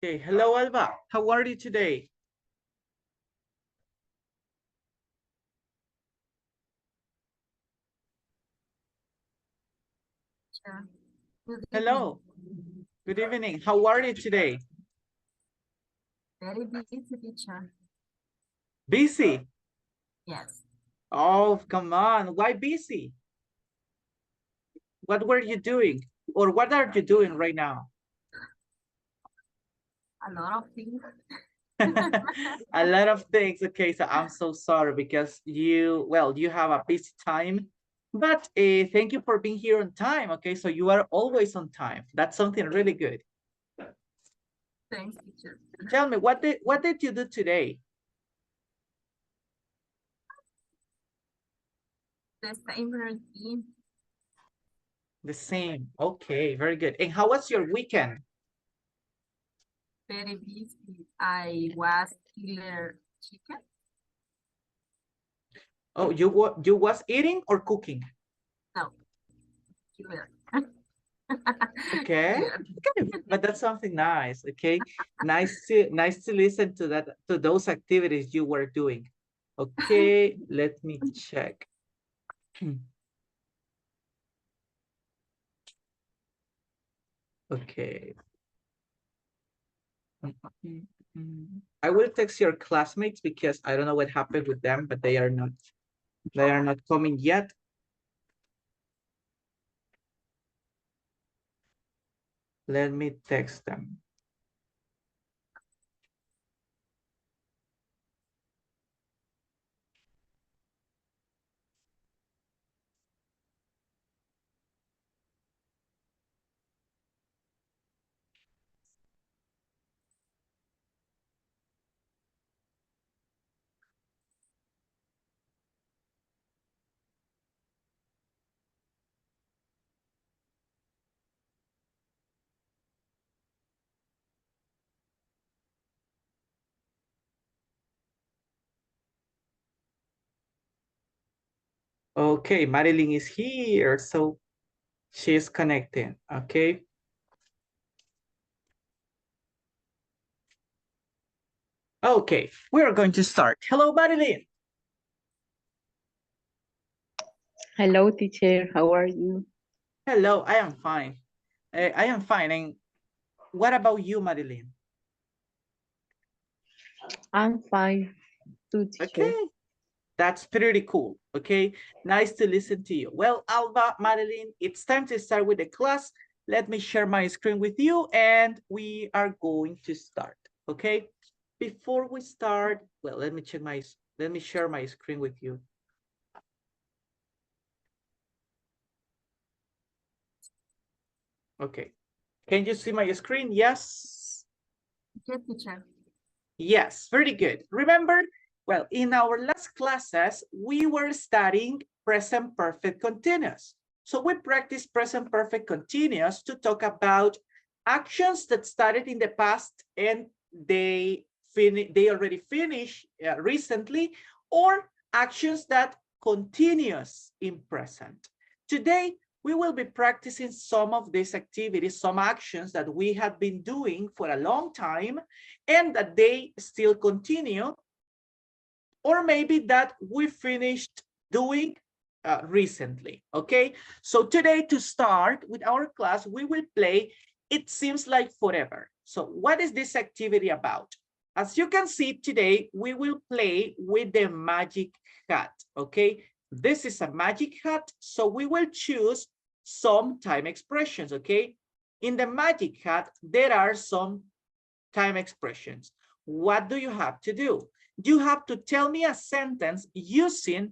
Okay, hello Alba. How are you today? Sure. Good evening. Hello. Good evening. How are you today? Very busy, teacher. Busy? Yes. Oh, come on. Why busy? What were you doing? Or what are you doing right now? A lot of things. A lot of things. Okay, so I'm so sorry because you have a busy time, but thank you for being here on time. Okay, so you are always on time. That's something really good. Thanks, teacher. Tell me, what did you do today? The same routine. The same. Okay, very good. And how was your weekend? Very busy. I was killer chicken. Oh, you was eating or cooking? No, killer. Okay, Killer. good. But that's something nice. Okay, nice to listen to that, to those activities you were doing. Okay, let me check. Okay. I will text your classmates because I don't know what happened with them, but they are not coming yet. Let me text them. Okay, Marilyn is here, so she's connecting. Okay. Okay, we are going to start. Hello, Marilyn. Hello, teacher. How are you? Hello, I am fine. I am fine. And what about you, Marilyn? I'm fine too, teacher. Okay, that's pretty cool. Okay, nice to listen to you. Well, Alba, Marilyn, it's time to start with the class. Let me share my screen with you and we are going to start. Okay, before we start, well, let me share my screen with you. Okay, can you see my screen? Yes. Yes, teacher. Yes, very good. Remember, well, in our last classes, we were studying present perfect continuous. So we practiced present perfect continuous to talk about actions that started in the past and they already finished recently, or actions that continues in present. Today, we will be practicing some of these activities, some actions that we have been doing for a long time and that they still continue, or maybe that we finished doing recently. Okay, so today, to start with our class, we will play It Seems Like Forever. So what is this activity about? As you can see today, we will play with the magic hat. Okay, this is a magic hat, so we will choose some time expressions. Okay, in the magic hat there are some time expressions. What do you have to do? You have to tell me a sentence using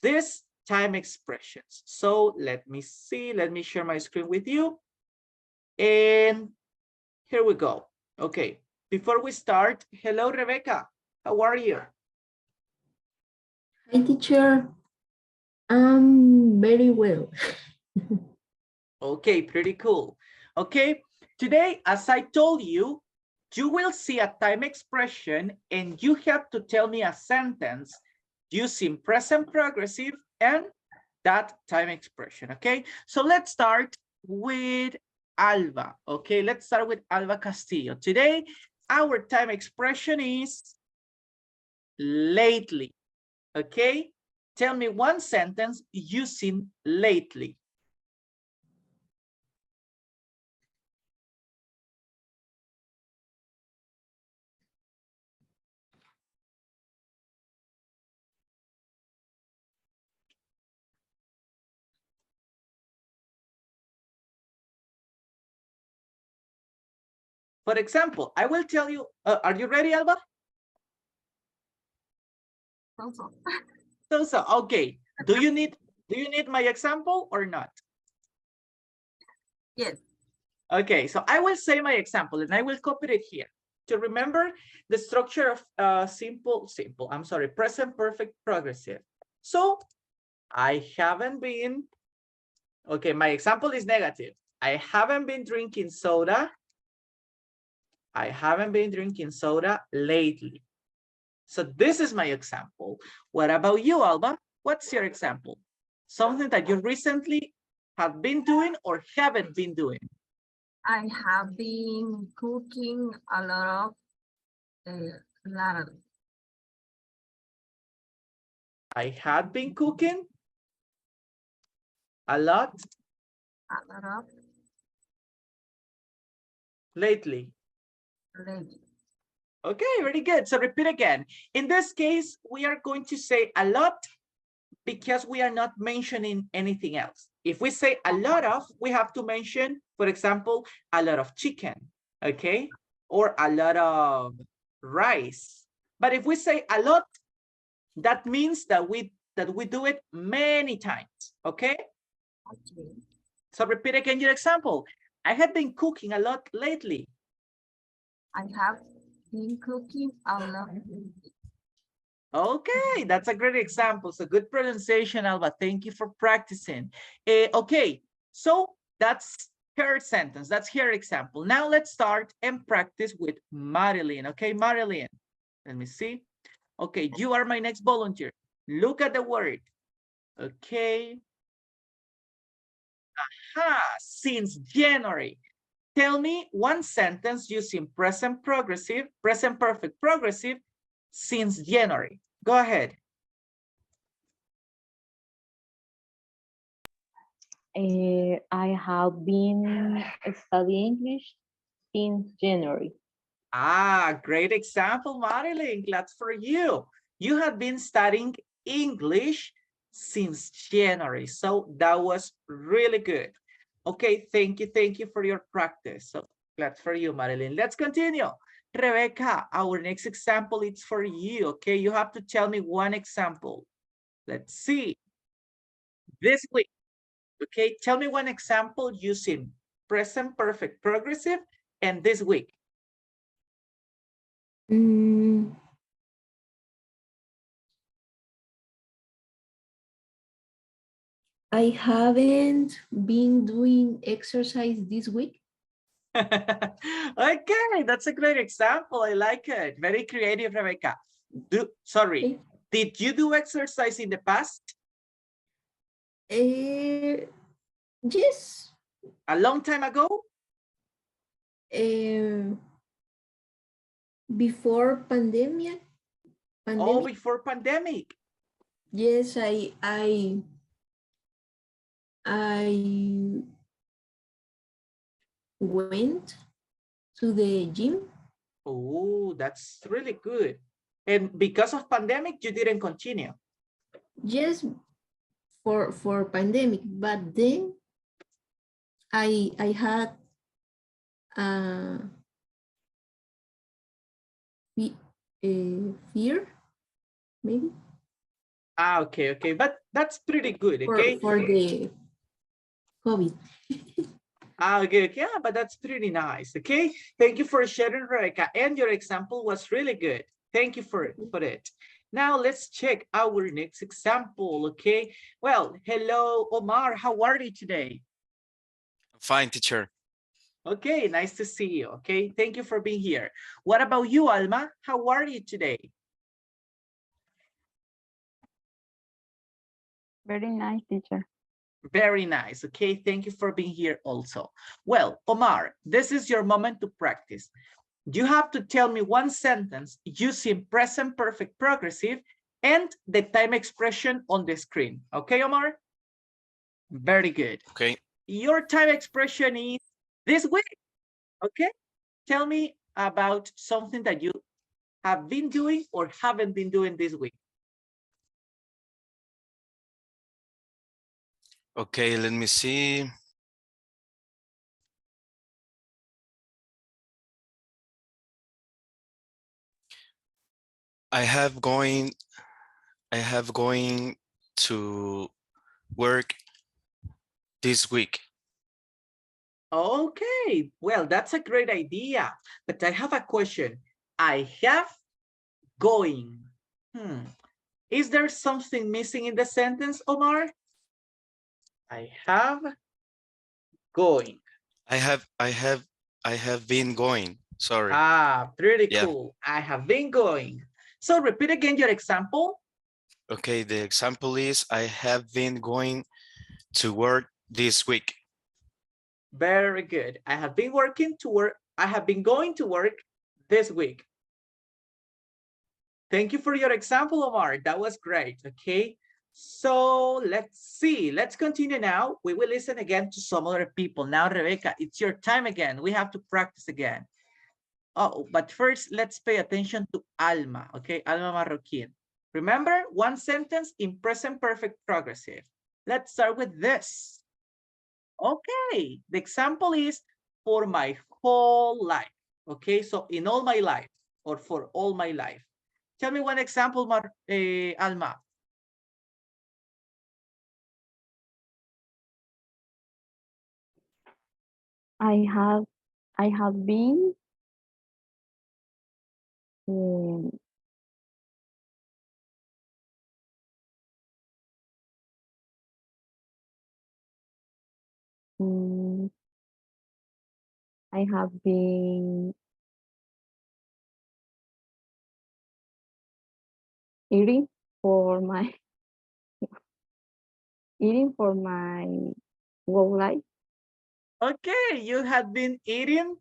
these time expressions. So let me see, let me share my screen with you. And here we go. Okay, before we start, hello, Rebecca. How are you? Hi, teacher. I'm very well. Okay, pretty cool. Okay, today, as I told you, you will see a time expression and you have to tell me a sentence using present progressive and that time expression. Okay, so let's start with Alba. Okay, let's start with Alba Castillo. Today, our time expression is lately. Okay, tell me one sentence using lately. For example, I will tell you, are you ready, Alba? Also, So, okay. Do you need my example or not? yes. Okay, so I will say my example and I will copy it here. To remember the structure of present perfect progressive. So I haven't been, okay, my example is negative. I haven't been drinking soda. I haven't been drinking soda lately. So this is my example. What about you, Alba? What's your example? Something that you recently have been doing or haven't been doing? I have been cooking a lot lately. I had been cooking a lot A lot lately. lately. Okay, very good. So repeat again. In this case, we are going to say a lot because we are not mentioning anything else. If we say a lot of, we have to mention, for example, a lot of chicken, okay? Or a lot of rice. But if we say a lot, that means that we do it many times, okay? Okay. So repeat again your example. I have been cooking a lot lately. I have been cooking a lot. Okay, that's a great example. So good pronunciation, Alba. Thank you for practicing. Okay, so that's her sentence. That's her example. Now let's start and practice with Marilyn. Okay, Marilyn, let me see. Okay, you are my next volunteer. Look at the word. Okay. Aha, since January. Tell me one sentence using present perfect progressive since January. Go ahead. I have been studying English since January. Ah, great example, Marilyn. Glad for you. You have been studying English since January. So that was really good. Okay, thank you for your practice. So glad for you, Marilyn. Let's continue. Rebecca, our next example is for you. Okay, you have to tell me one example. Let's see. This week, okay, tell me one example using present perfect progressive and this week. I haven't been doing exercise this week. Okay, that's a great example. I like it. Very creative, Rebecca. Sorry, did you do exercise in the past? Yes. A long time ago? Before pandemic. Oh, before pandemic. Yes, I went to the gym. Oh, that's really good. And because of pandemic, you didn't continue? Yes, for pandemic, but then I had fear, maybe. Ah, okay, but that's pretty good, okay? For the COVID. Ah, okay, yeah, but that's pretty nice, okay? Thank you for sharing, Rebecca, and your example was really good. Thank you for it. Now let's check our next example, okay? Well, hello, Omar, how are you today? Fine, teacher. Okay, nice to see you, okay? Thank you for being here. What about you, Alma? How are you today? Very nice, teacher. Very nice. Okay, thank you for being here also. Well, Omar, this is your moment to practice. You have to tell me one sentence using present perfect progressive and the time expression on the screen. Okay, Omar? Very good. Okay. Your time expression is this week. Okay, tell me about something that you have been doing or haven't been doing this week. Okay, let me see. I have going to work this week. Okay, well, that's a great idea, but I have a question. I have going. Is there something missing in the sentence, Omar? I have going. I have been going. Sorry. Ah, pretty Yeah. cool. I have been going. So repeat again your example. Okay, the example is I have been going to work this week. Very good. I have been working to work. I have been going to work this week. Thank you for your example, Omar. That was great. Okay. So let's see. Let's continue now. We will listen again to some other people. Now, Rebecca, it's your time again. We have to practice again. Oh, but first, let's pay attention to Alma. Okay, Alma Marroquin. Remember, one sentence in present perfect progressive. Let's start with this. Okay, the example is for my whole life. Okay, so in all my life or for all my life. Tell me one example, Alma. I have been um, mm, I have been eating for my whole life. Okay, you have been eating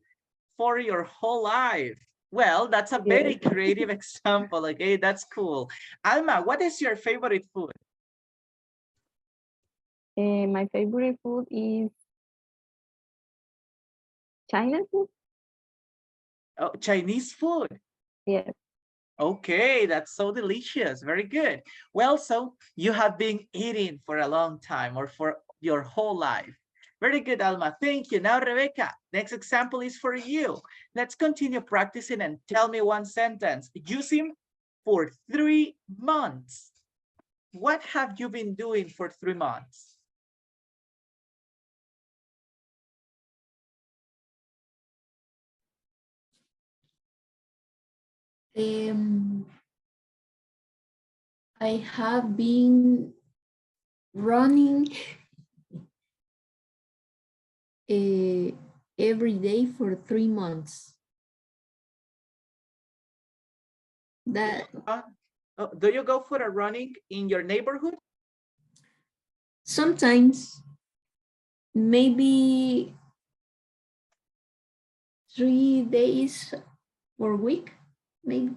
for your whole life. Well, that's a very Yes. creative example. Okay, that's cool. Alma, what is your favorite food? My favorite food is Chinese food. Oh, Chinese food. Yes. Okay, that's so delicious. Very good. Well, so you have been eating for a long time or for your whole life. Very good, Alma. Thank you. Now, Rebecca, next example is for you. Let's continue practicing and tell me one sentence using for 3 months. What have you been doing for 3 months? I have been running every day for 3 months. That Do you go for a running in your neighborhood? sometimes maybe 3 days per week, maybe.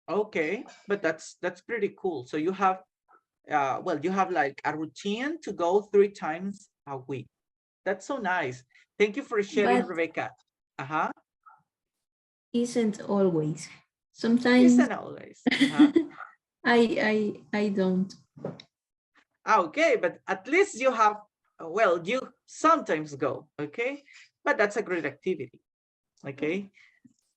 Okay, but that's pretty cool. So you have well, you have like a routine to go 3 times a week. That's so nice. Thank you for sharing, But Rebecca. Uh-huh. isn't always. Sometimes Isn't always. Uh-huh. I don't. Okay, but at least you have, well, you sometimes go, okay? But that's a great activity, okay?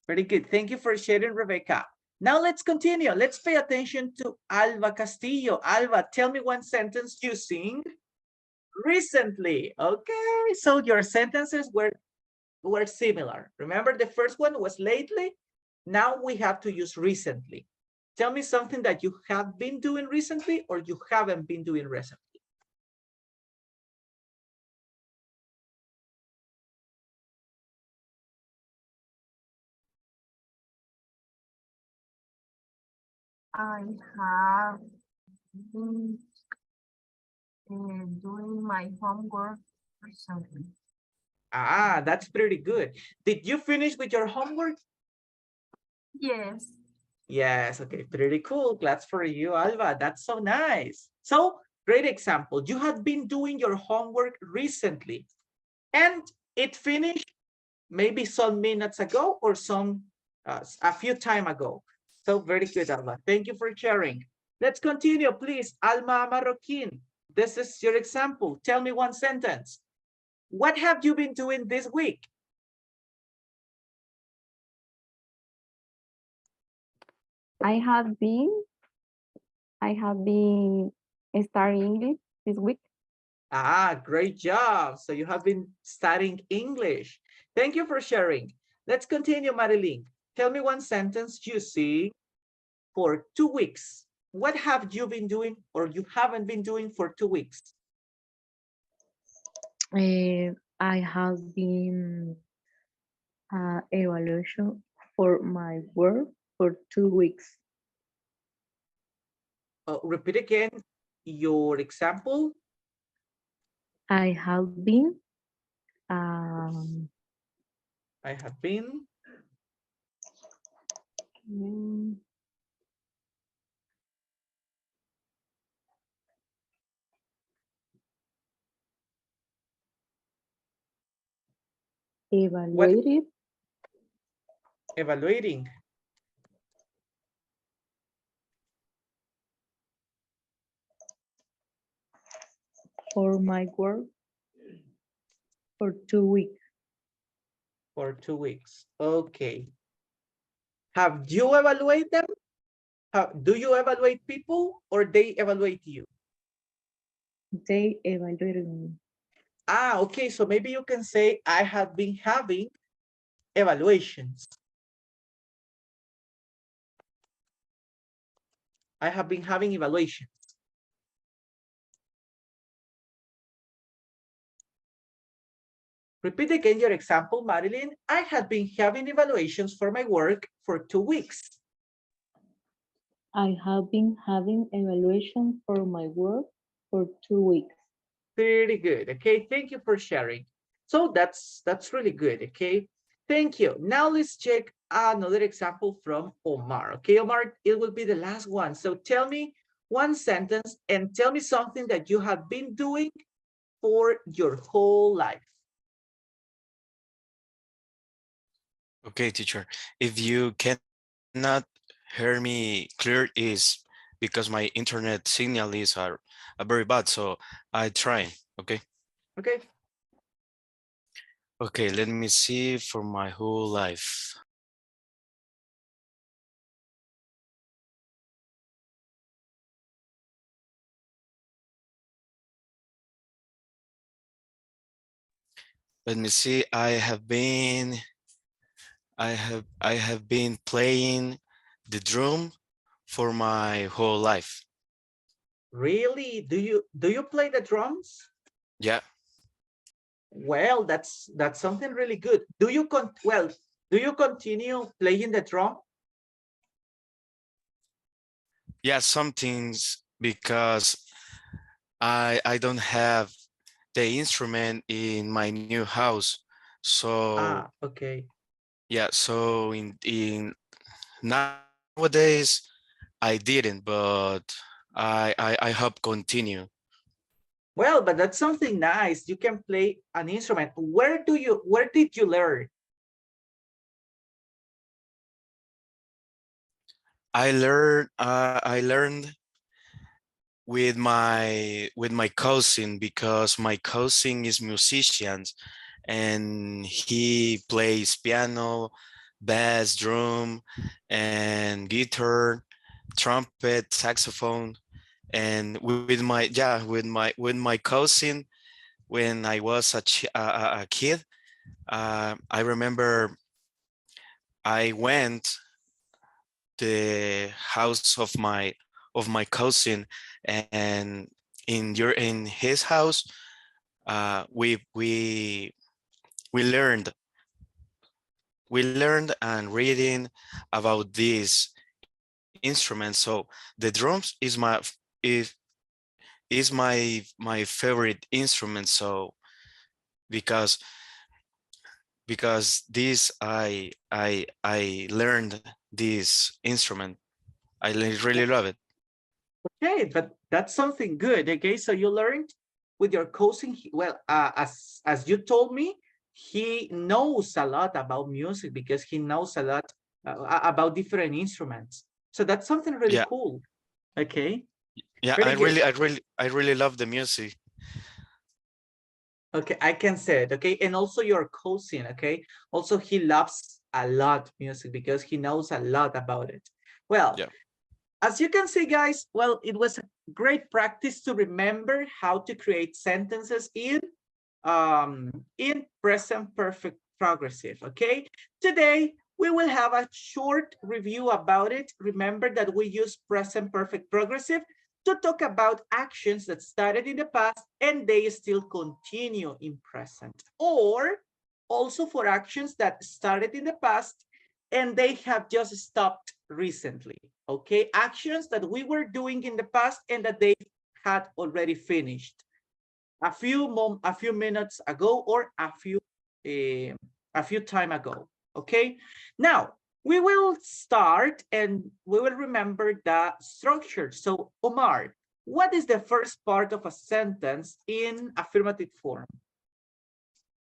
Very good. Thank you for sharing, Rebecca. Now let's continue. Let's pay attention to Alba Castillo. Alba, tell me one sentence using recently. Okay, so your sentences were similar. Remember the first one was lately? Now we have to use recently. Tell me something that you have been doing recently or you haven't been doing recently. I have been Doing my homework recently. Ah, that's pretty good. Did you finish with your homework? Yes. Yes, okay, pretty cool. Glad for you, Alva. That's so nice. So, great example. You have been doing your homework recently, and it finished maybe some minutes ago or a few time ago. So very good, Alma. Thank you for sharing. Let's continue, please. Alma Marroquin, this is your example. Tell me one sentence. What have you been doing this week? I have been studying English this week. Ah, great job. So you have been studying English. Thank you for sharing. Let's continue, Marilyn. Tell me one sentence you see for 2 weeks. What have you been doing or you haven't been doing for 2 weeks? I have been evaluation for my work for 2 weeks. Repeat again your example. I have been um, I have been mm, what evaluated evaluating. for my work for 2 weeks. For 2 weeks. Okay. Have you evaluated them? Do you evaluate people or they evaluate you? They evaluated me. Ah, okay. So maybe you can say I have been having evaluations. I have been having evaluations. Repeat again your example, Marilyn. I have been having evaluations for my work for 2 weeks. I have been having evaluation for my work for 2 weeks. Pretty good. Okay, thank you for sharing. So that's really good. Okay, thank you. Now let's check another example from Omar. Okay, Omar, it will be the last one. So tell me one sentence and tell me something that you have been doing for your whole life. Okay, teacher. If you cannot hear me clear, is because my internet signal is very bad. So I try. Okay. Okay. Okay. Let me see for my whole life. Let me see. I have been playing the drum for my whole life. Really? Do you play the drums? Yeah. Well, that's something really good. Do you continue playing the drum? Yeah, some things because I don't have the instrument in my new house. So Ah, okay. yeah, so in nowadays I didn't, but I hope continue. Well, but that's something nice. You can play an instrument. Where did you learn? I learned with my cousin because my cousin is musician and he plays piano, bass, drum, and guitar, trumpet, saxophone. And with my cousin when I was a kid, I remember I went the house of my cousin, and in his house we learned and reading about this instrument. So the drums is is my favorite instrument. So because this I learned this instrument. I really love it. Okay, but that's something good. Okay, so you learned with your cousin. Well, as you told me, he knows a lot about music because he knows a lot about different instruments. So that's something really Yeah, cool. Okay, yeah. very good. I really love the music. Okay, I can say it. Okay, and also your cousin. Okay, also he loves a lot music because he knows a lot about it. Well, Yeah. as you can see, guys, well, it was a great practice to remember how to create sentences in present perfect progressive. Okay, today we will have a short review about it. Remember that we use present perfect progressive to talk about actions that started in the past and they still continue in present, or also for actions that started in the past and they have just stopped recently. Okay, actions that we were doing in the past and that they had already finished a few minutes ago or a few time ago. Okay, now we will start and we will remember the structure. So Omar, what is the first part of a sentence in affirmative form,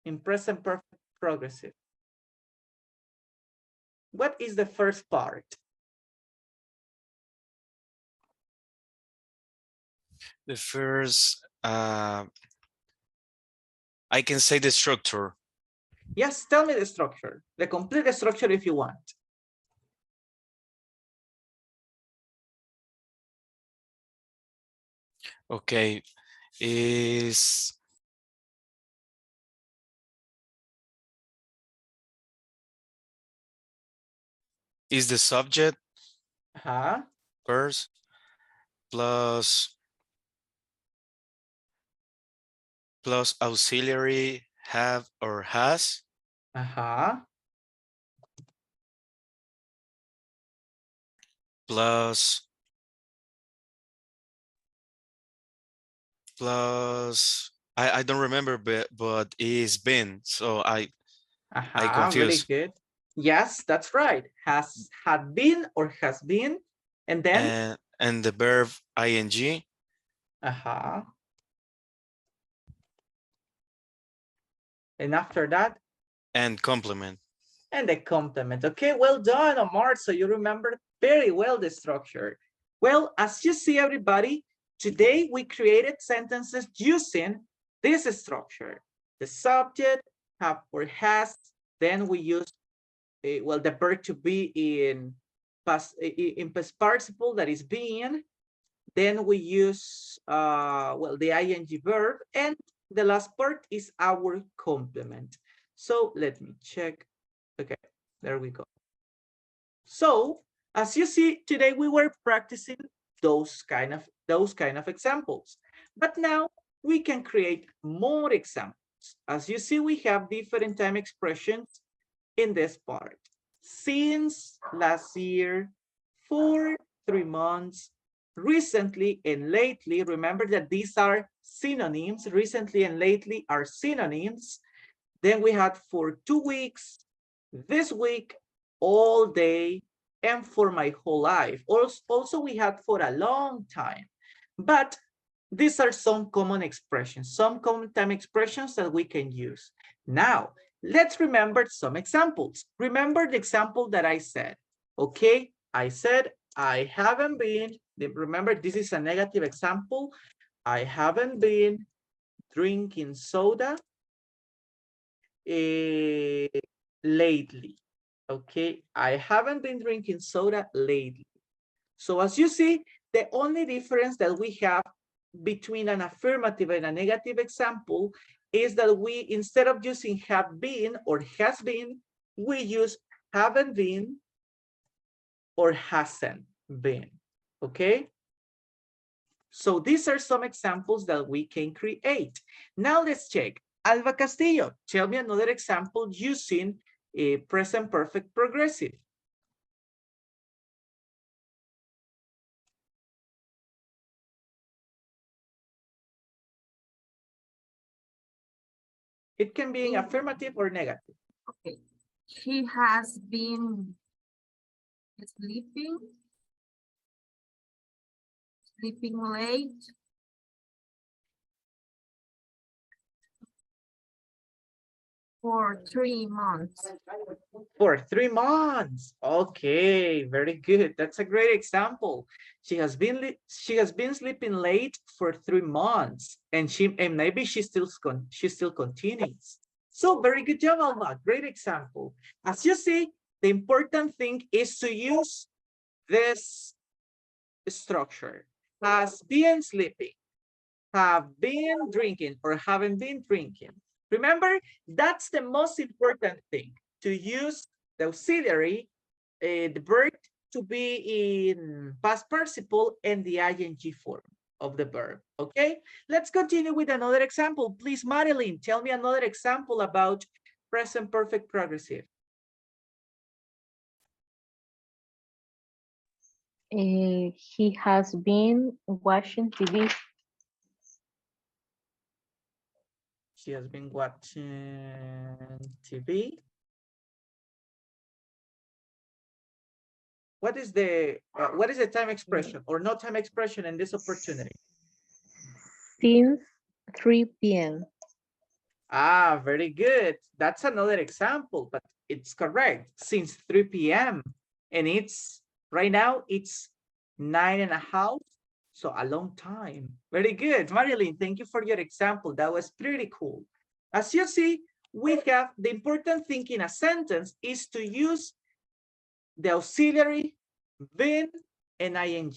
in present perfect progressive? What is the first part? The first, I can say the structure. Yes, tell me the structure, the complete structure if you want. Okay, is the subject first plus auxiliary have or has plus I don't remember, but it's been, so I Really confuse. good. Yes, that's right. Has, had been, or has been, and then And the verb ing and after that, and complement. and the complement. Okay, well done, Omar. So you remember very well the structure. Well, as you see, everybody, today we created sentences using this structure. The subject, have or has, then we use well, the verb to be in past participle, that is being. Then we use well, the ing verb, and the last part is our complement. So let me check. Okay, there we go. So as you see, today we were practicing those kind of examples, but now we can create more examples. As you see, we have different time expressions in this part. Since last year, for 3 months, recently and lately. Remember that these are synonyms. Recently and lately are synonyms. Then we had for 2 weeks, this week, all day, and for my whole life. Also, we had for a long time. But these are some common expressions, some common time expressions that we can use. Now, let's remember some examples. Remember the example that I said. Okay, I said I haven't been, remember this is a negative example. I haven't been drinking soda lately. Okay, I haven't been drinking soda lately. So as you see, the only difference that we have between an affirmative and a negative example is that we, instead of using have been or has been, we use haven't been or hasn't been. Okay? So these are some examples that we can create. Now let's check. Alba Castillo, tell me another example using a present perfect progressive. It can be affirmative or negative. Okay. She has been sleeping late for 3 months. For 3 months. Okay, very good. That's a great example. She has been sleeping late for 3 months, and maybe she still continues. So very good job, Alma. Great example. As you see, the important thing is to use this structure. Has been sleeping, have been drinking, or haven't been drinking. Remember, that's the most important thing, to use the auxiliary, the verb to be in past participle and the ing form of the verb, okay? Let's continue with another example. Please, Madeline, tell me another example about present perfect progressive. He has been watching TV. She has been watching TV. What is the time expression or no time expression in this opportunity? Since 3 p.m. Ah, very good. That's another example, but it's correct. Since 3 p.m. and it's right now it's 9:30. So a long time. Very good. Marilyn, thank you for your example. That was pretty cool. As you see, we have the important thing in a sentence is to use the auxiliary, been, and ing.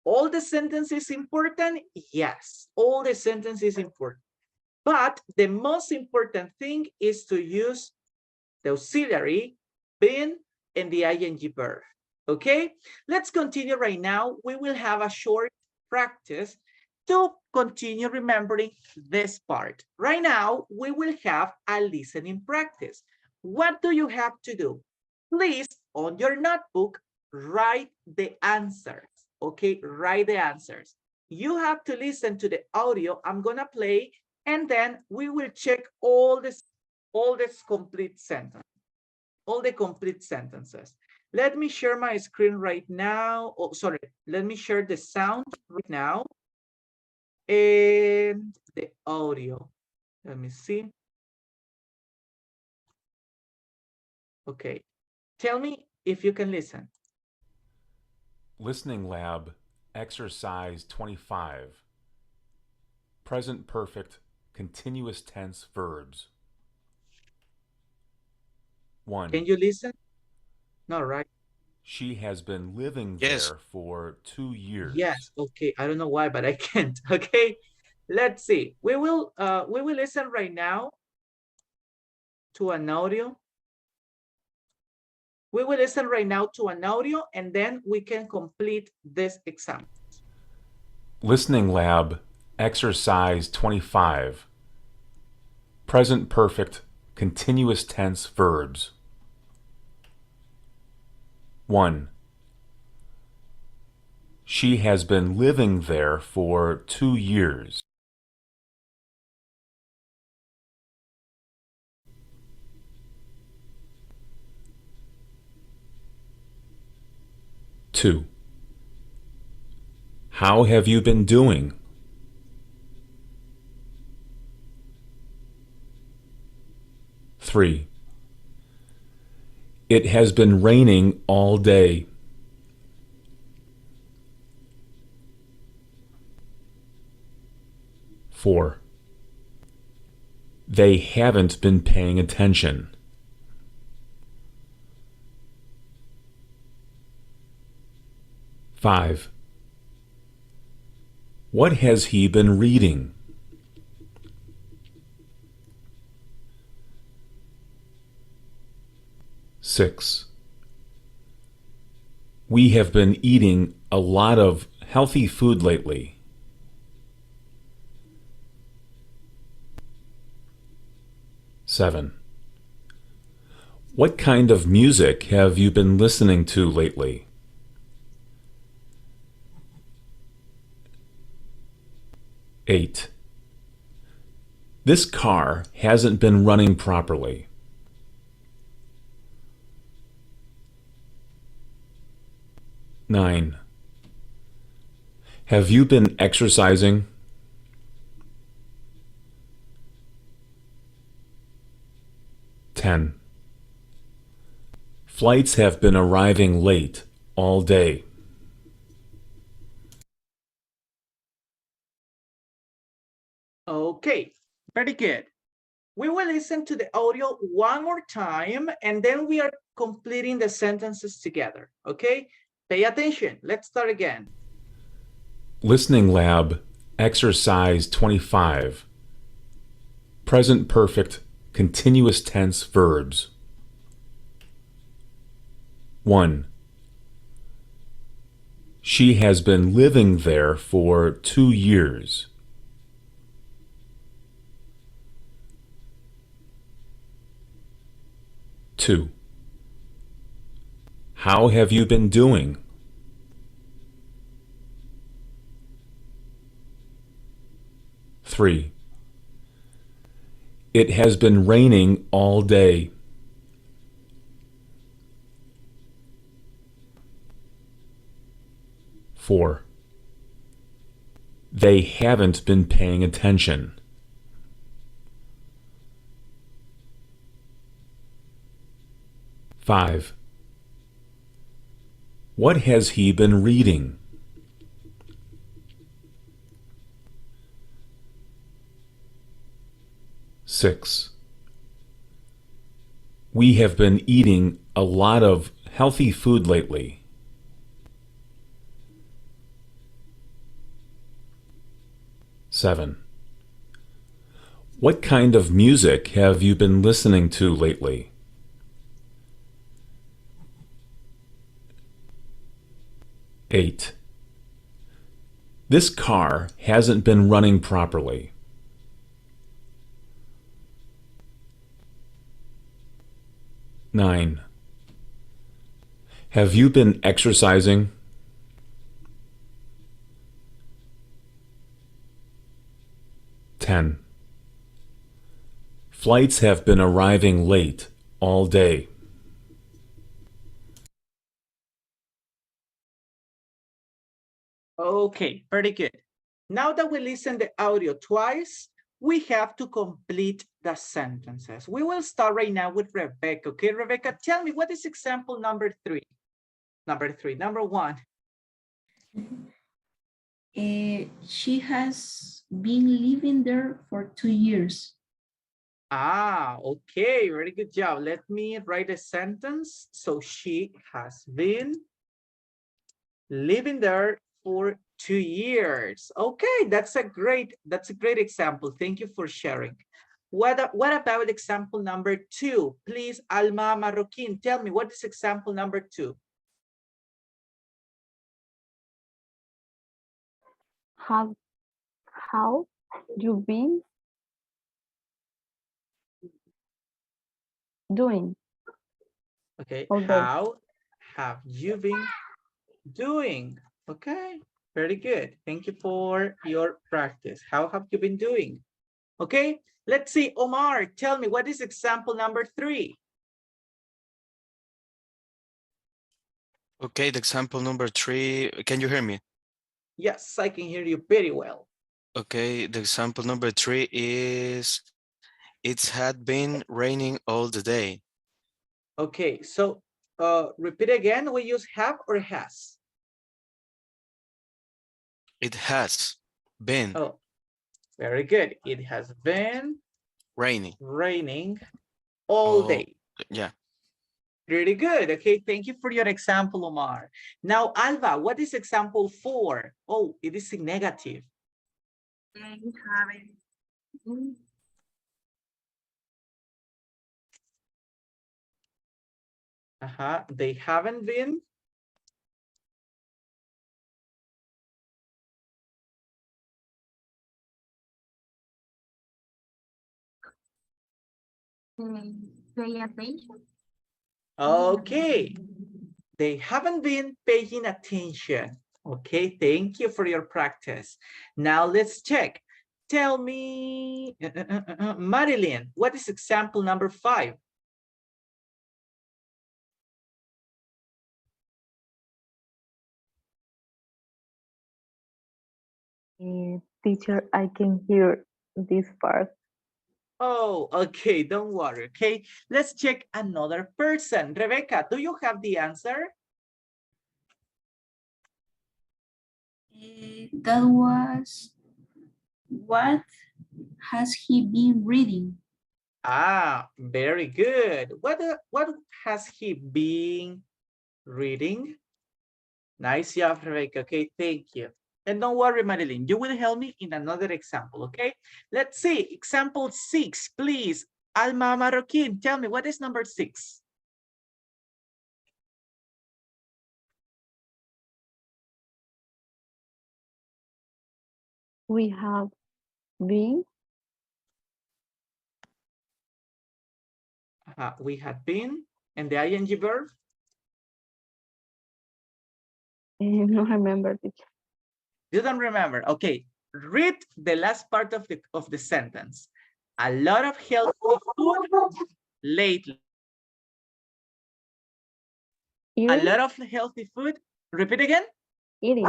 All the sentences important? Yes, all the sentences important. But the most important thing is to use the auxiliary, been, and the ing verb. Okay, let's continue right now. We will have a short practice to continue remembering this part. Right now, we will have a listening practice. What do you have to do? Please, on your notebook, write the answers. Okay, write the answers. You have to listen to the audio I'm gonna play, and then we will check all this complete sentence, all the complete sentences. Let me share my screen right now. Oh, sorry. Let me share the sound right now and the audio. Let me see. Okay. Tell me if you can listen. Listening Lab, Exercise 25. Present Perfect, Continuous Tense Verbs. 1. Can you listen? No, right? She has been living Yes. there for 2 years. Yes. Okay. I don't know why, but I can't. Okay. Let's see. We will listen right now to an audio. We will listen right now to an audio, and then we can complete this exam. Listening Lab, Exercise 25. Present Perfect, Continuous Tense Verbs. 1. She has been living there for 2 years. 2. How have you been doing? 3. It has been raining all day. 4. They haven't been paying attention. 5. What has he been reading? 6. We have been eating a lot of healthy food lately. 7. What kind of music have you been listening to lately? 8. This car hasn't been running properly. 9. Have you been exercising? 10. Flights have been arriving late all day. Okay, very good. We will listen to the audio one more time, and then we are completing the sentences together, okay? Pay attention. Let's start again. Listening lab, exercise 25. Present perfect, continuous tense verbs. 1. She has been living there for 2 years. 2. How have you been doing? 3. It has been raining all day. 4. They haven't been paying attention. 5. What has he been reading? 6. We have been eating a lot of healthy food lately. 7. What kind of music have you been listening to lately? 8. This car hasn't been running properly. 9. Have you been exercising? 10. Flights have been arriving late all day. Okay, very good. Now that we listen the audio twice, we have to complete the sentences. We will start right now with Rebecca. Okay, Rebecca, tell me, what is example number 3? Number 1. She has been living there for 2 years. Ah, okay, very good job. Let me write a sentence. So she has been living there for 2 years. Okay, that's a great example. Thank you for sharing. What about example number 2? Please, Alma Marroquin, tell me, what is example number 2? How you been doing? Okay, All day. how have you been doing? Okay, very good. Thank you for your practice. How have you been doing? Okay, let's see. Omar, tell me, what is example number 3? Okay, the example number 3, can you hear me? Yes, I can hear you very well. Okay, the example number 3 is, it had been raining all the day. Okay, so repeat again. We use have or has? It has been Oh, very good. It has been raining all all, day. yeah. Pretty good. Okay, thank you for your example, Omar. Now, Alva, what is example 4? Oh, it is in negative. They haven't been They haven't been. pay attention. Okay, they haven't been paying attention. Okay, thank you for your practice. Now let's check. tell me, Marilyn, what is example number 5? Teacher, I can hear this part. Oh, okay, don't worry, okay? Let's check another person. Rebecca, do you have the answer? That was, what has he been reading? Ah, very good. What has he been reading? Nice job, Rebecca. Okay, thank you. And don't worry, Marilyn, you will help me in another example, okay? Let's see, example 6, please. Alma Marroquin, tell me, what is number 6? We have been, We had been, and the ing verb? no remember teacher. You don't remember? Okay, read the last part of the sentence. A lot of healthy food lately. A Eating, lot of healthy food. Repeat again. eating.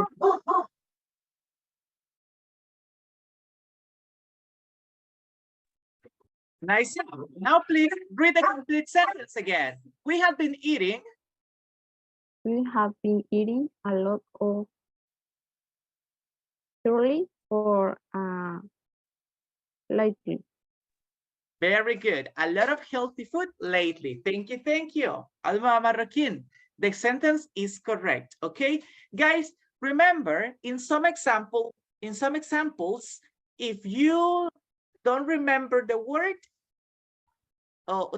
Nice job. Now please read the complete sentence again. We have been eating. We have been eating a lot of thoroughly or lightly. Very good. A lot of healthy food lately. Thank you. Thank you. Alma Marroquin. The sentence is correct. Okay, guys, remember in some examples, if you don't remember the word,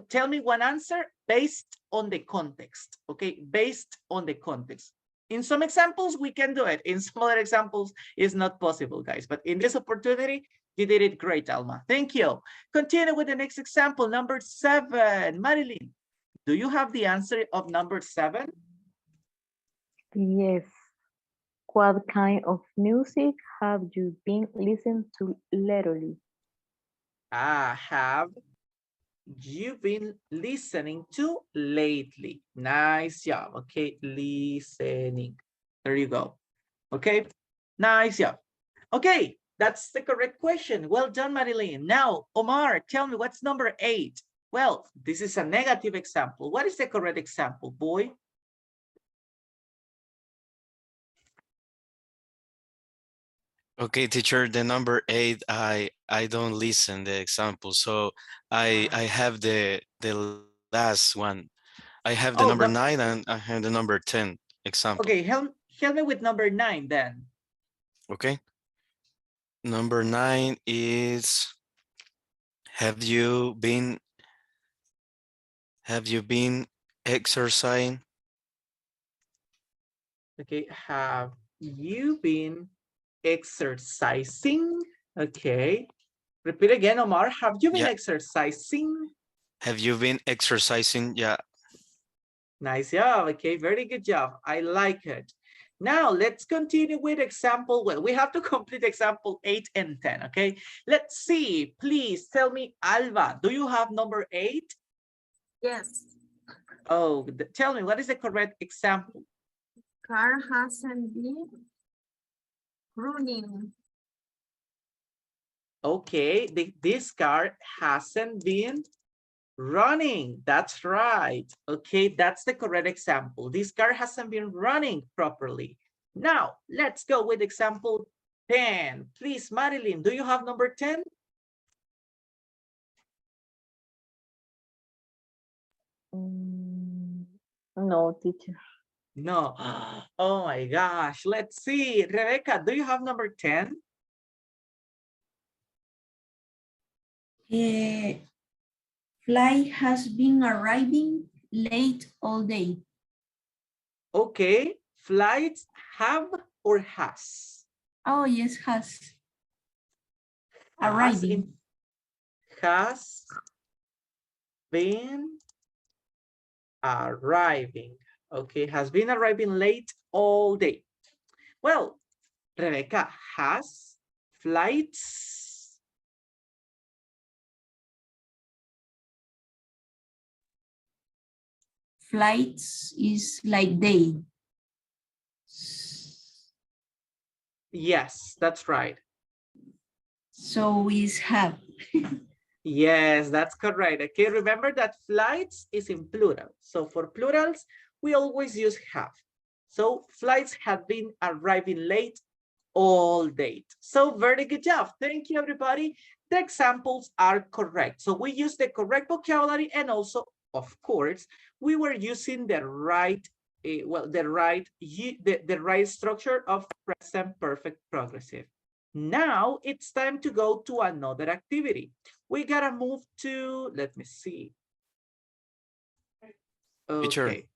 tell me one answer based on the context. Okay, based on the context. In some examples, we can do it. In some other examples, it's not possible, guys. But in this opportunity, you did it great, Alma. Thank you. Continue with the next example, number 7. Marilyn, do you have the answer of number 7? Yes. What kind of music have you been listening to lately? Have you been listening to lately? Nice job. Okay, listening. There you go. Okay, nice job. Okay, that's the correct question. Well done, Marilyn. Now, Omar, tell me what's number 8? Well, this is a negative example. What is the correct example, boy? Okay, teacher, the number 8, I don't listen the example. So I have the last one. I have the Oh, number no. 9 and I have the number 10 example. Okay, help me with number 9 then. Okay. Number 9 is, have you been exercising? Okay, have you been exercising? Okay. Repeat again, Omar. Have you been Yeah. exercising? Have you been exercising? Yeah. Nice job. Okay, very good job. I like it. Now let's continue with example. Well, we have to complete example 8 and 10. Okay, let's see. Please tell me, Alba, do you have number 8? Yes. Oh, tell me, what is the correct example? Car hasn't been running. Okay, this car hasn't been running. That's right. Okay, that's the correct example. This car hasn't been running properly. Now, let's go with example 10. Please, Marilyn, do you have number 10? No, teacher. No. Oh my gosh. Let's see. Rebecca, do you have number 10? Flight has been arriving late all day. Okay. Flights have or has? Oh, yes, has. Arriving. Has been arriving. Okay, has been arriving late all day. Well, Rebecca, has flights flights is like day. Yes, that's right. So is have. Yes, that's correct. Okay, remember that flights is in plural. So for plurals, we always use have. So flights have been arriving late all date. So very good job. Thank you, everybody. The examples are correct. So we use the correct vocabulary, and also, of course, we were using the right, the right structure of present perfect progressive. Now it's time to go to another activity. We gotta move to, let me see. Teacher, Okay.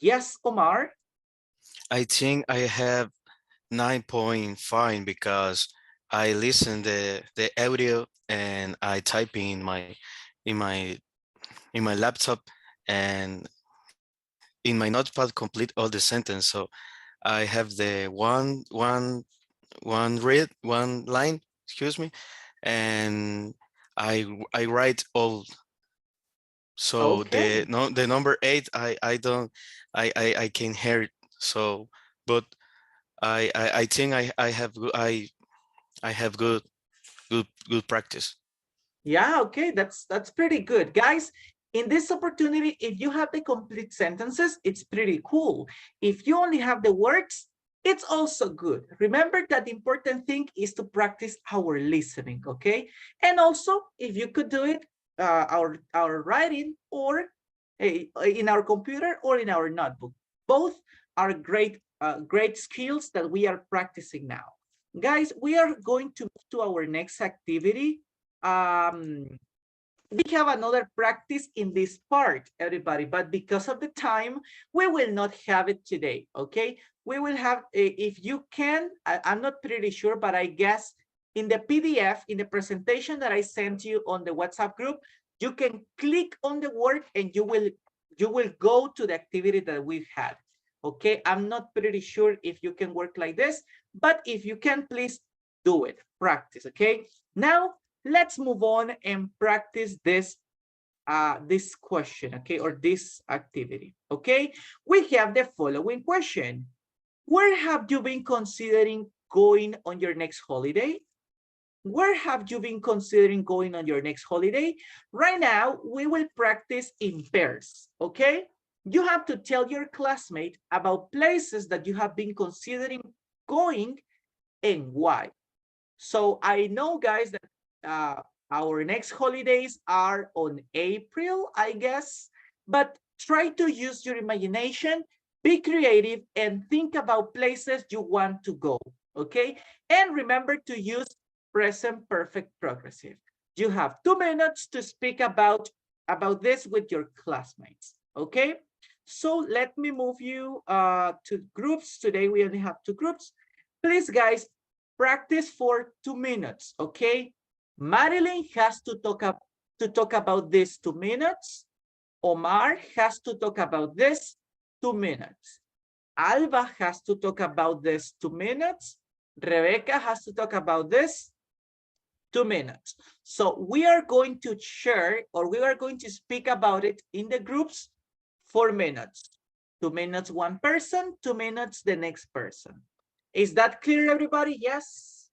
Yes, Omar. I think I have 9.5 because I listen the audio and I type in my in my laptop, and in my notepad complete all the sentence. So I have the one line, excuse me, and I write all. So Okay. the number 8 I don't I can hear it. So but I think I have I have good practice. Yeah, okay, that's pretty good. Guys, in this opportunity, if you have the complete sentences, it's pretty cool. If you only have the words, it's also good. Remember that the important thing is to practice our listening, okay? And also, if you could do it, our writing, or in our computer or in our notebook. Both are great skills that we are practicing now. Guys, we are going to move to our next activity. We have another practice in this part, everybody, but because of the time, we will not have it today, okay? We will have, if you can, I'm not pretty sure, but I guess in the PDF, in the presentation that I sent you on the WhatsApp group, you can click on the word and you will go to the activity that we've had, okay? I'm not pretty sure if you can work like this, but if you can, please do it, practice, okay? Now, let's move on and practice this this question, okay, or this activity, okay? We have the following question. Where have you been considering going on your next holiday? Where have you been considering going on your next holiday? Right now, we will practice in pairs, okay? You have to tell your classmate about places that you have been considering going and why. So I know, guys, that our next holidays are on April, I guess, but try to use your imagination, be creative, and think about places you want to go, okay? And remember to use present perfect progressive. You have 2 minutes to speak about this with your classmates, okay? So let me move you to groups. Today we only have 2 groups. Please, guys, practice for 2 minutes, okay? Marilyn has to talk about this 2 minutes. Omar has to talk about this 2 minutes. Alba has to talk about this 2 minutes. Rebecca has to talk about this 2 minutes. So we are going to share, or we are going to speak about it in the groups 4 minutes. 2 minutes one person, 2 minutes the next person. Is that clear, everybody? Yes?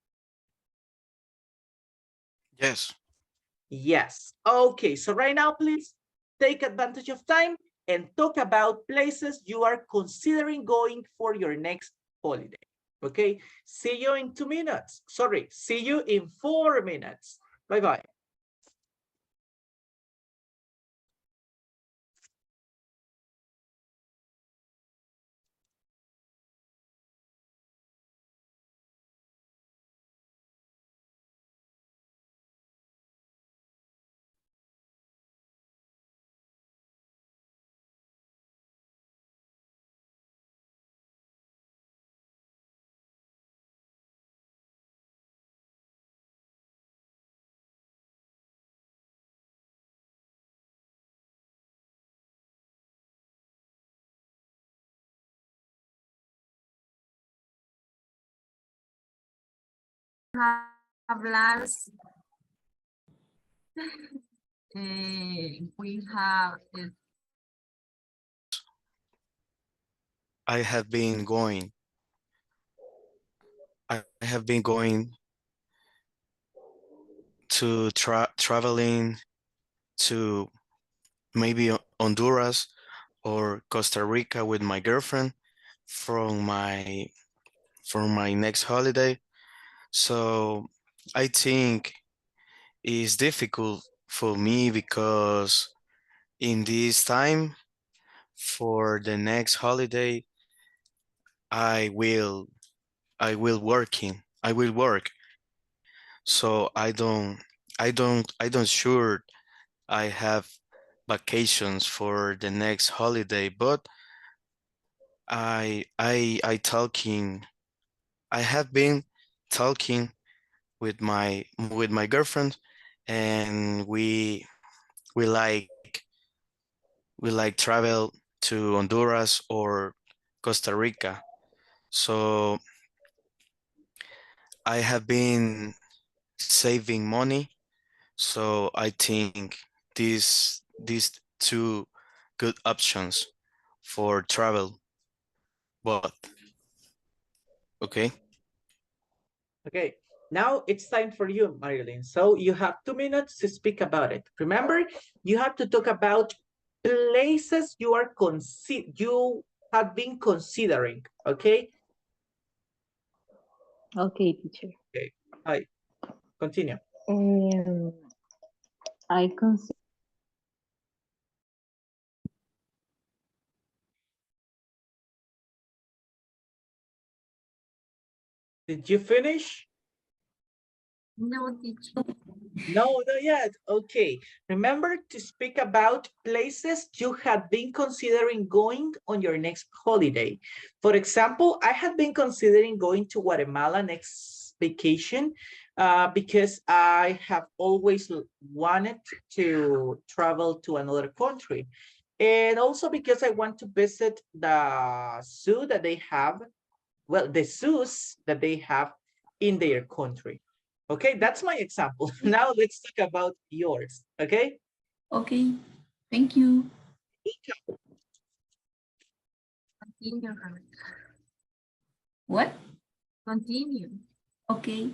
Yes. Yes. Okay, so right now, please take advantage of time and talk about places you are considering going for your next holiday. Okay, see you in 2 minutes. Sorry, see you in 4 minutes. Bye-bye. Hablar. We have I have been going. I have been going to traveling to maybe Honduras or Costa Rica with my girlfriend from my next holiday. So I think it's difficult for me because in this time for the next holiday, I will I will work. So I don't sure I have vacations for the next holiday, but I have been talking with my girlfriend, and we like we like travel to Honduras or Costa Rica. So I have been saving money, so I think these two good options for travel. But okay. Okay, now it's time for you, Marilyn. So you have 2 minutes to speak about it. Remember, you have to talk about places you have been considering. Okay. Okay, teacher. Okay. Hi. Continue. Um, I consider Did you finish? No, teacher. No, not yet. Okay. Remember to speak about places you have been considering going on your next holiday. For example, I have been considering going to Guatemala next vacation because I have always wanted to travel to another country. And also because I want to visit the zoo that they have, well, the zoos that they have in their country. Okay, that's my example. Now let's talk about yours. Okay. Okay, thank you. Continue, Rebecca. What? Continue. Okay.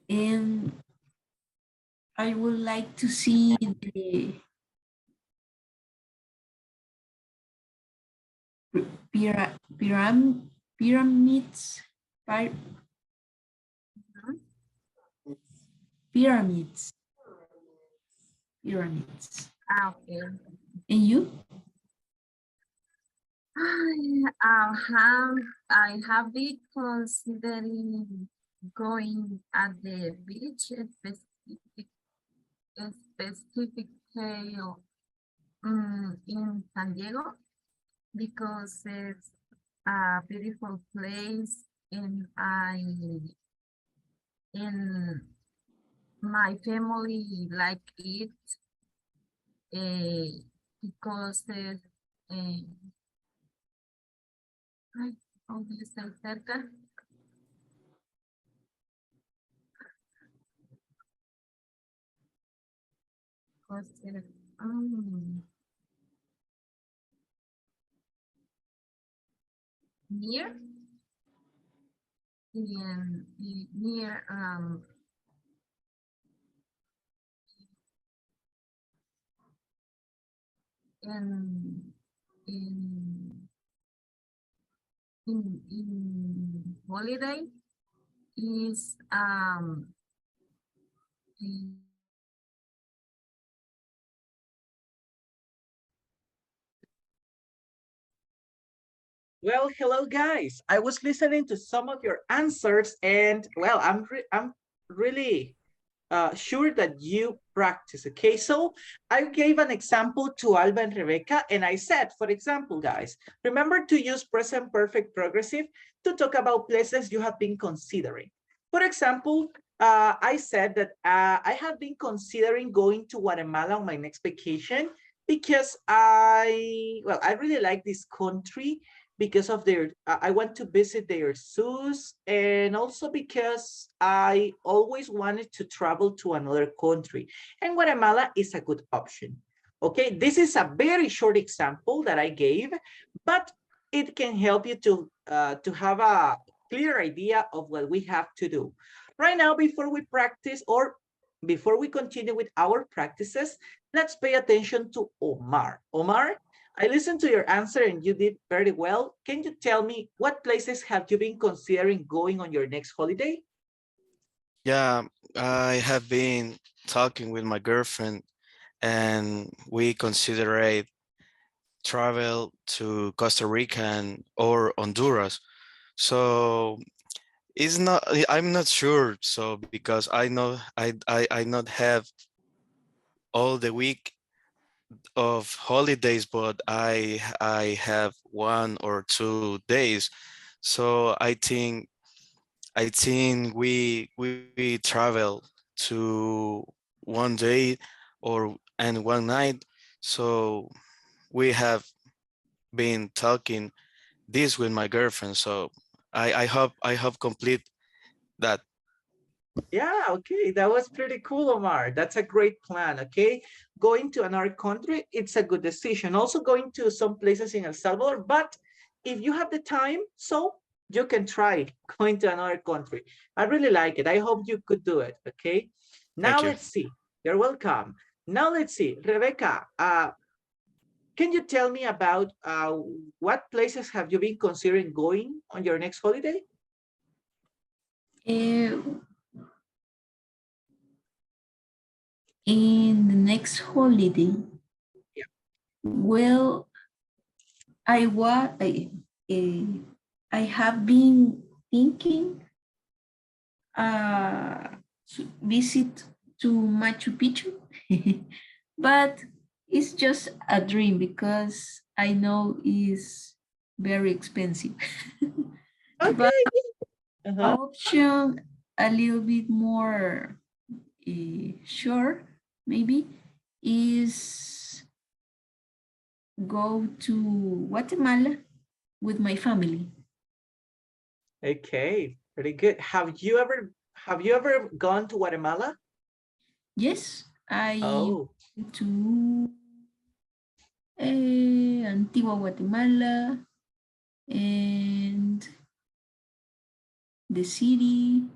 And I would like to see the pyramids. Pyramids. Pyramids. Okay. And you? I have been considering going at the beach specific in San Diego because it's a beautiful place and my family like it because it's ay, ¿dónde está cerca? Because it's, near and near and in holiday is Well, hello guys. I was listening to some of your answers, and well, I'm really sure that you practice. Okay, so I gave an example to Alba and Rebecca, and I said, for example, guys, remember to use present perfect progressive to talk about places you have been considering. For example, I said that I have been considering going to Guatemala on my next vacation because I really like this country because of their, I want to visit their zoos, and also because I always wanted to travel to another country, and Guatemala is a good option. Okay, this is a very short example that I gave, but it can help you to have a clear idea of what we have to do. Right now, before we practice or before we continue with our practices, let's pay attention to Omar. Omar, I listened to your answer and you did very well. Can you tell me what places have you been considering going on your next holiday? Yeah, I have been talking with my girlfriend and we consider travel to Costa Rica or Honduras. So it's not, I'm not sure. So because I know I not have all the week of holidays, but I have 1 or 2 days. So I think we travel to 1 day and 1 night. So we have been talking this with my girlfriend. So I hope complete that. Yeah, okay, that was pretty cool, Omar. That's a great plan, okay? Going to another country, it's a good decision. Also going to some places in El Salvador, but if you have the time, so you can try going to another country. I really like it. I hope you could do it, okay? Now Thank you. let's see. You're welcome. Now let's see. Rebecca, can you tell me about what places have you been considering going on your next holiday? In the next holiday, Yeah. well, I have been thinking visit to Machu Picchu, but it's just a dream because I know it's very expensive. But Okay. Uh-huh. option a little bit more sure, maybe, is go to Guatemala with my family. Okay, pretty good. Have you ever gone to Guatemala? Yes, I Oh, went to Antigua, Guatemala, and the city,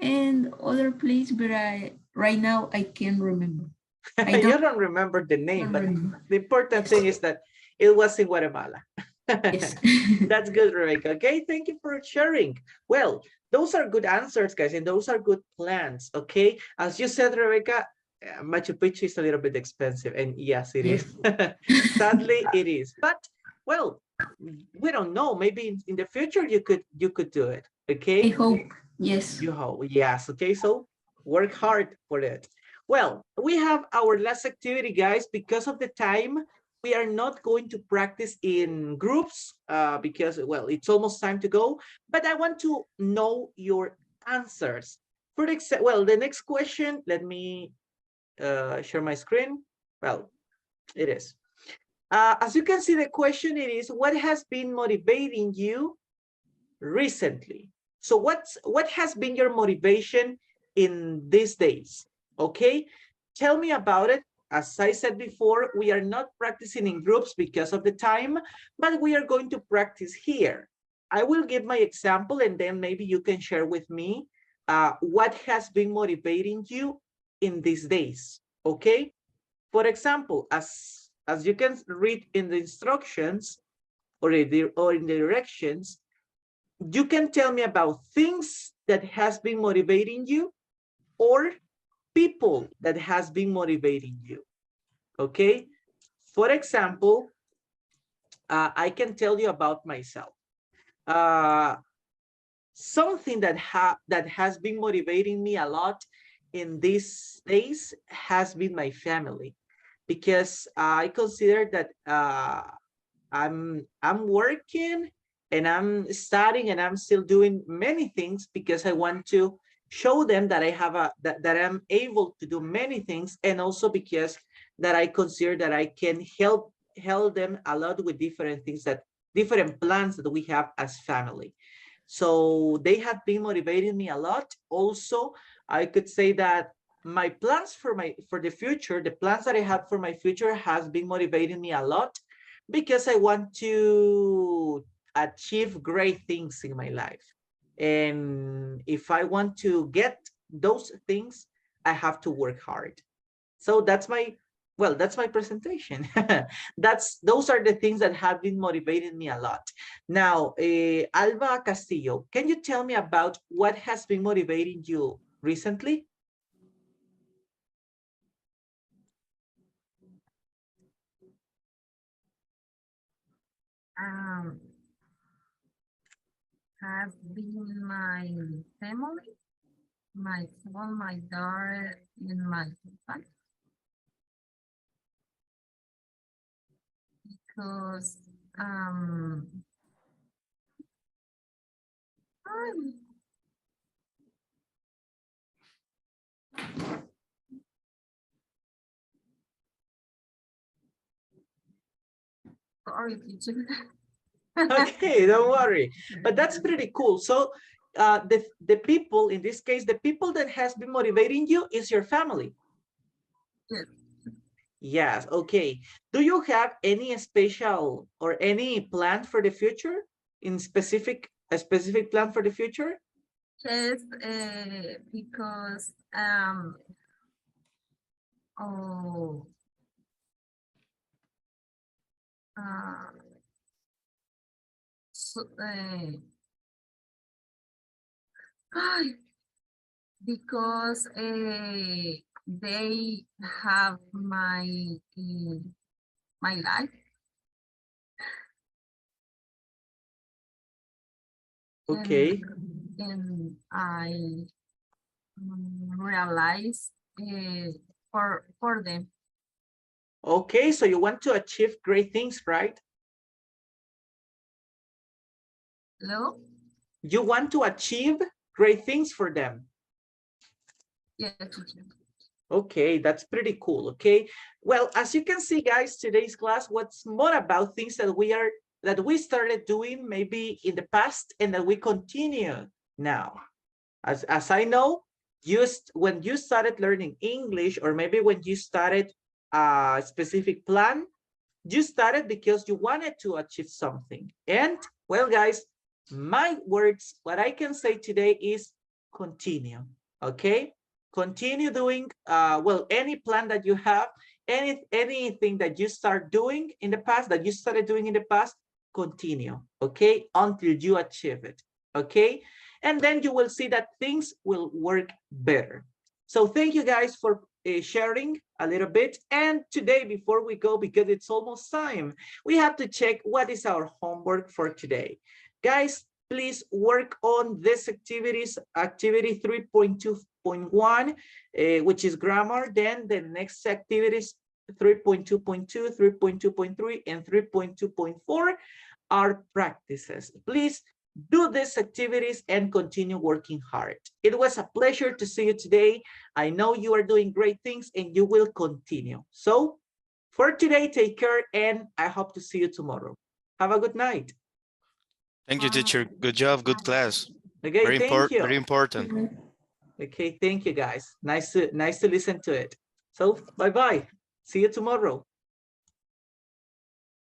and other place, but right now I can't remember. I you don't don't remember the name, but remember. the important Yes. thing is that it was in Guatemala. Yes. That's good, Rebecca. Okay, thank you for sharing. Well, those are good answers, guys, and those are good plans. Okay, as you said, Rebecca, Machu Picchu is a little bit expensive, and yes, it is. Sadly, it is. But well, we don't know. Maybe in the future you could do it. I Okay, hope. Yes. you hope. Yes. Okay, so work hard for it. Well, we have our last activity, guys. Because of the time, we are not going to practice in groups because, well, it's almost time to go. But I want to know your answers. For example, well, the next question, let me share my screen. Well, it is. As you can see, the question it is, what has been motivating you recently? So what has been your motivation in these days? Okay, tell me about it. As I said before, we are not practicing in groups because of the time, but we are going to practice here. I will give my example and then maybe you can share with me what has been motivating you in these days. Okay, for example, as you can read in the instructions or in the directions, you can tell me about things that has been motivating you or people that has been motivating you. Okay, for example, I can tell you about myself. Something that has been motivating me a lot in these days has been my family, because I consider that I'm working and I'm studying and I'm still doing many things because I want to show them that I have that I'm able to do many things, and also because that I consider that I can help them a lot with different things, that different plans that we have as family. So they have been motivating me a lot. Also, I could say that my plans for the future, the plans that I have for my future has been motivating me a lot, Because I want to achieve great things in my life. And if I want to get those things, I have to work hard. So that's my, well, that's my presentation. Those are the things that have been motivating me a lot. Now, Alba Castillo, can you tell me about what has been motivating you recently? Has been my family, my son, my daughter, and my husband. Because sorry, teacher. Okay, don't worry. But that's pretty cool. So the people, in this case, the people that has been motivating you is your family. Yes. Yes, okay. Do you have any special or any plan for the future? A specific plan for the future? Yes, because oh so, because they have my my life. Okay. And I realize for them. Okay, so you want to achieve great things, right? Hello? You want to achieve great things for them. Yes, teacher. Okay, that's pretty cool. Okay, well, as you can see, guys, today's class was more about things that we started doing maybe in the past and that we continue now. As I know, when you started learning English, or maybe when you started a specific plan, you started because you wanted to achieve something. And well, guys, my words, what I can say today is continue. Okay, continue doing well, any plan that you have, anything that you start doing in the past, that you started doing in the past, continue, okay, until you achieve it. Okay, and then you will see that things will work better. So thank you guys for sharing a little bit. And today, before we go, because it's almost time, we have to check what is our homework for today. Guys, please work on this activities, activity 3.2.1, which is grammar. Then the next activities 3.2.2, 3.2.3, and 3.2.4 are practices. Please do these activities and continue working hard. It was a pleasure to see you today. I know you are doing great things and you will continue. So for today, take care, and I hope to see you tomorrow. Have a good night. Thank you, teacher. Good job. Good class. Okay, thank you. Very important. Okay, thank you guys. Nice to listen to it. So bye-bye. See you tomorrow.